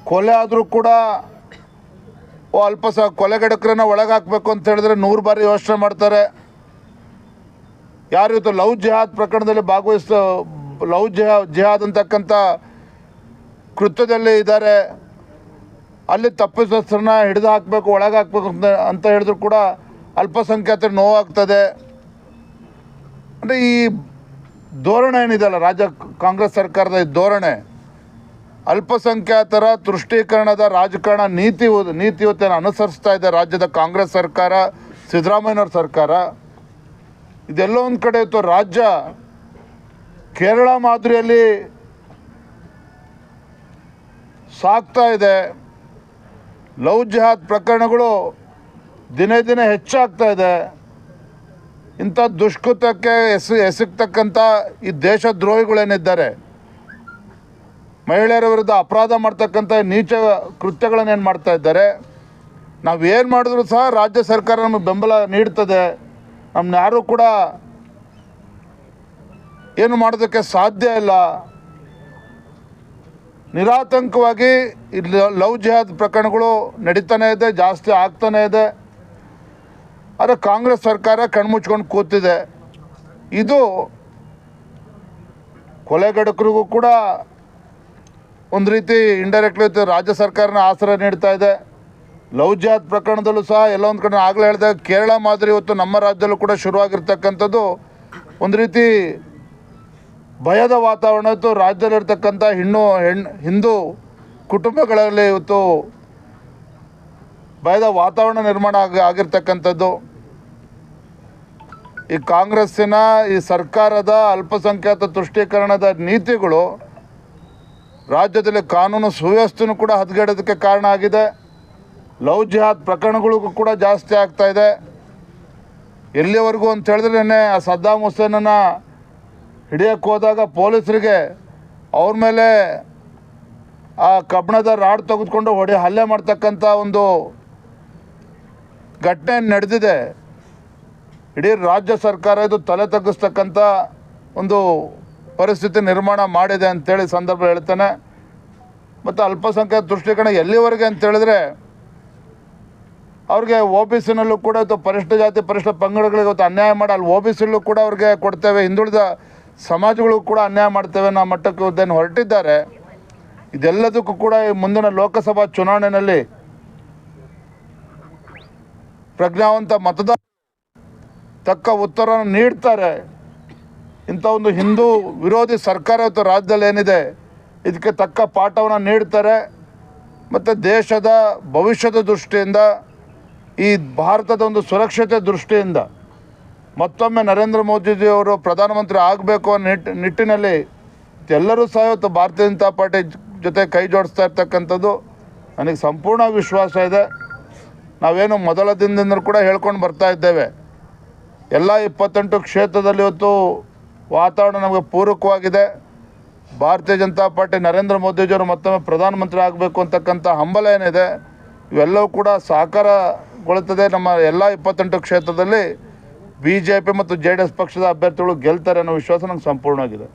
ಕೊಲೆ ಆದರೂ ಕೂಡ ಕೊಲೆಗಡಕರನ್ನ ಒಳಗೆ ಹಾಕಬೇಕು ಅಂತ ಹೇಳಿದ್ರೆ 100 ಬಾರಿ ಯೋಚನೆ ಮಾಡ್ತಾರೆ. ಯಾರು ಇವತ್ತು ಲವ್ ಜಿಹಾದ್ ಪ್ರಕರಣದಲ್ಲಿ ಲವ್ ಜಿಹಾದ್ ಅಂತಕ್ಕಂಥ ಕೃತ್ಯದಲ್ಲಿ ಇದ್ದಾರೆ, ಅಲ್ಲಿ ತಪ್ಪಿತಸ್ಥರನ್ನ ಹಿಡಿದು ಹಾಕಬೇಕು, ಒಳಗೆ ಹಾಕಬೇಕು ಅಂತ ಹೇಳಿದ್ರು ಕೂಡ ಅಲ್ಪಸಂಖ್ಯಾತರಿಗೆ ನೋವಾಗ್ತದೆ. ಅಂದರೆ ಈ ಧೋರಣೆ ಏನಿದೆಯಲ್ಲ ಕಾಂಗ್ರೆಸ್ ಸರ್ಕಾರದ ಈ ಧೋರಣೆ, ಅಲ್ಪಸಂಖ್ಯಾತರ ತುಷ್ಟೀಕರಣದ ರಾಜಕಾರಣ ನೀತಿ ಇವತ್ತೇನು ಅನುಸರಿಸ್ತಾ ಇದೆ ರಾಜ್ಯದ ಕಾಂಗ್ರೆಸ್ ಸರ್ಕಾರ, ಸಿದ್ದರಾಮಯ್ಯನವ್ರ ಸರ್ಕಾರ. ಇದೆಲ್ಲೋ ಒಂದು ಕಡೆ ಇವತ್ತು ರಾಜ್ಯ ಕೇರಳ ಮಾದರಿಯಲ್ಲಿ ಸಾಗ್ತಾ ಇದೆ. ಲವ್ ಜಿಹಾದ್ ಪ್ರಕರಣಗಳು ದಿನೇ ದಿನೇ ಹೆಚ್ಚಾಗ್ತಾ ಇದೆ. ಇಂಥ ದುಷ್ಕೃತ್ಯಕ್ಕೆ ಎಸಗ್ತಕ್ಕಂಥ ಈ ದೇಶದ್ರೋಹಿಗಳೇನಿದ್ದಾರೆ, ಮಹಿಳೆಯರ ವಿರುದ್ಧ ಅಪರಾಧ ಮಾಡ್ತಕ್ಕಂಥ ನೀಚ ಕೃತ್ಯಗಳನ್ನೇನು ಮಾಡ್ತಾ ಇದ್ದಾರೆ. ನಾವೇನು ಮಾಡಿದ್ರು ಸಹ ರಾಜ್ಯ ಸರ್ಕಾರ ನಮಗೆ ಬೆಂಬಲ ನೀಡ್ತದೆ. ನಮ್ಮನ್ನ ಯಾರೂ ಕೂಡ ಏನು ಮಾಡೋದಕ್ಕೆ ಸಾಧ್ಯ ಇಲ್ಲ. ನಿರಾತಂಕವಾಗಿ ಇಲ್ಲಿ ಲವ್ ಜಿಹಾದ್ ಪ್ರಕರಣಗಳು ನಡೀತಾನೆ ಇದೆ, ಜಾಸ್ತಿ ಆಗ್ತಾನೆ ಇದೆ. ಆದರೆ ಕಾಂಗ್ರೆಸ್ ಸರ್ಕಾರ ಕಣ್ಮುಚ್ಕೊಂಡು ಕೂತಿದೆ. ಇದು ಕೊಲೆಗಡಕರಿಗೂ ಕೂಡ ಒಂದು ರೀತಿ ಇಂಡೈರೆಕ್ಟ್ಲಿ ರಾಜ್ಯ ಸರ್ಕಾರನ ಆಸರೆ ನೀಡ್ತಾ ಇದೆ. ಲವ್ ಜಿಹಾದ್ ಪ್ರಕರಣದಲ್ಲೂ ಸಹ ಎಲ್ಲ ಒಂದು ಕಡೆ ಆಗಲೇ ಹೇಳಿದೆ, ಕೇರಳ ಮಾದರಿ ಇವತ್ತು ನಮ್ಮ ರಾಜ್ಯದಲ್ಲೂ ಕೂಡ ಶುರುವಾಗಿರ್ತಕ್ಕಂಥದ್ದು ಒಂದು ರೀತಿ ಭಯದ ವಾತಾವರಣ ಇತ್ತು. ರಾಜ್ಯದಲ್ಲಿರ್ತಕ್ಕಂಥ ಹಿಂದೂ ಕುಟುಂಬಗಳಲ್ಲಿ ಇವತ್ತು ಭಯದ ವಾತಾವರಣ ನಿರ್ಮಾಣ ಆಗಿರ್ತಕ್ಕಂಥದ್ದು. ಈ ಕಾಂಗ್ರೆಸ್ಸಿನ ಈ ಸರ್ಕಾರದ ಅಲ್ಪಸಂಖ್ಯಾತ ತುಷ್ಟೀಕರಣದ ನೀತಿಗಳು ರಾಜ್ಯದಲ್ಲಿ ಕಾನೂನು ಸುವ್ಯವಸ್ಥೆನೂ ಕೂಡ ಹದಗೆಡೋದಕ್ಕೆ ಕಾರಣ ಆಗಿದೆ. ಲವ್ ಜಿಹಾದ್ ಪ್ರಕರಣಗಳಿಗೂ ಕೂಡ ಜಾಸ್ತಿ ಆಗ್ತಾ ಇದೆ. ಎಲ್ಲಿವರೆಗೂ ಅಂತ ಹೇಳಿದ್ರೆ ನೆನ್ನೆ ಆ ಸದ್ದಾಮ್ ಹುಸೇನನ್ನು ಹಿಡಿಯೋಕ್ಕೆ ಹೋದಾಗ ಪೊಲೀಸರಿಗೆ ಅವ್ರ ಮೇಲೆ ಆ ಕಬ್ಬಣದ ರಾಡ್ ತೆಗೆದುಕೊಂಡು ಹಲ್ಲೆ ಮಾಡ್ತಕ್ಕಂಥ ಒಂದು ಘಟನೆ ನಡೆದಿದೆ. ಇಡೀ ರಾಜ್ಯ ಸರ್ಕಾರ ಇದು ತಲೆ ತಗ್ಗಿಸ್ತಕ್ಕಂಥ ಒಂದು ಪರಿಸ್ಥಿತಿ ನಿರ್ಮಾಣ ಮಾಡಿದೆ ಅಂತೇಳಿ ಸಂದರ್ಭ ಹೇಳ್ತಾನೆ. ಮತ್ತು ಅಲ್ಪಸಂಖ್ಯಾತ ತುಷ್ಟೀಕರಣ ಎಲ್ಲಿವರೆಗೆ ಅಂತ ಹೇಳಿದ್ರೆ, ಅವ್ರಿಗೆ OBCನಲ್ಲೂ ಕೂಡ ಇವತ್ತು ಪರಿಶಿಷ್ಟ ಜಾತಿ ಪರಿಶಿಷ್ಟ ಪಂಗಡಗಳಿಗೆ ಇವತ್ತು ಅನ್ಯಾಯ ಮಾಡಿ ಅಲ್ಲಿ OBCಯಲ್ಲೂ ಕೂಡ ಅವ್ರಿಗೆ ಕೊಡ್ತೇವೆ, ಹಿಂದುಳಿದ ಸಮಾಜಗಳಿಗೂ ಕೂಡ ಅನ್ಯಾಯ ಮಾಡ್ತೇವೆ ಅನ್ನೋ ಮಟ್ಟಕ್ಕೆ ಉದ್ದೇನ ಹೊರಟಿದ್ದಾರೆ. ಇದೆಲ್ಲದಕ್ಕೂ ಕೂಡ ಈ ಮುಂದಿನ ಲೋಕಸಭಾ ಚುನಾವಣೆಯಲ್ಲಿ ಪ್ರಜ್ಞಾವಂತ ಮತದಾರ ತಕ್ಕ ಉತ್ತರವನ್ನು ನೀಡ್ತಾರೆ. ಇಂಥ ಒಂದು ಹಿಂದೂ ವಿರೋಧಿ ಸರ್ಕಾರ ಇವತ್ತು ರಾಜ್ಯದಲ್ಲಿ ಏನಿದೆ ಇದಕ್ಕೆ ತಕ್ಕ ಪಾಠವನ್ನು ನೀಡ್ತಾರೆ. ಮತ್ತು ದೇಶದ ಭವಿಷ್ಯದ ದೃಷ್ಟಿಯಿಂದ, ಈ ಭಾರತದ ಒಂದು ಸುರಕ್ಷತೆ ದೃಷ್ಟಿಯಿಂದ ಮತ್ತೊಮ್ಮೆ ನರೇಂದ್ರ ಮೋದಿಜಿಯವರು ಪ್ರಧಾನಮಂತ್ರಿ ಆಗಬೇಕು ಅನ್ನೋ ನಿಟ್ಟಿನಲ್ಲಿ ಎಲ್ಲರೂ ಸಹ ಇವತ್ತು ಭಾರತೀಯ ಜನತಾ ಪಾರ್ಟಿ ಜೊತೆ ಕೈ ಜೋಡಿಸ್ತಾ ಇರ್ತಕ್ಕಂಥದ್ದು ನನಗೆ ಸಂಪೂರ್ಣ ವಿಶ್ವಾಸ ಇದೆ. ನಾವೇನು ಮೊದಲ ದಿನದಿಂದ ಕೂಡ ಹೇಳ್ಕೊಂಡು ಬರ್ತಾ ಇದ್ದೇವೆ, ಎಲ್ಲ 28 ಕ್ಷೇತ್ರದಲ್ಲಿ ಇವತ್ತು ವಾತಾವರಣ ನಮಗೆ ಪೂರಕವಾಗಿದೆ. ಭಾರತೀಯ ಜನತಾ ಪಾರ್ಟಿ ನರೇಂದ್ರ ಮೋದಿಜಿಯವರು ಮತ್ತೊಮ್ಮೆ ಪ್ರಧಾನಮಂತ್ರಿ ಆಗಬೇಕು ಅಂತಕ್ಕಂಥ ಹಂಬಲ ಏನಿದೆ ಇವೆಲ್ಲವೂ ಕೂಡ ಸಾಕಾರಗೊಳ್ಳುತ್ತದೆ. ನಮ್ಮ ಎಲ್ಲ 28 ಕ್ಷೇತ್ರದಲ್ಲಿ BJP ಮತ್ತು JDS ಪಕ್ಷದ ಅಭ್ಯರ್ಥಿಗಳು ಗೆಲ್ತಾರೆ ಅನ್ನೋ ವಿಶ್ವಾಸ ನಂಗೆ ಸಂಪೂರ್ಣವಾಗಿದೆ.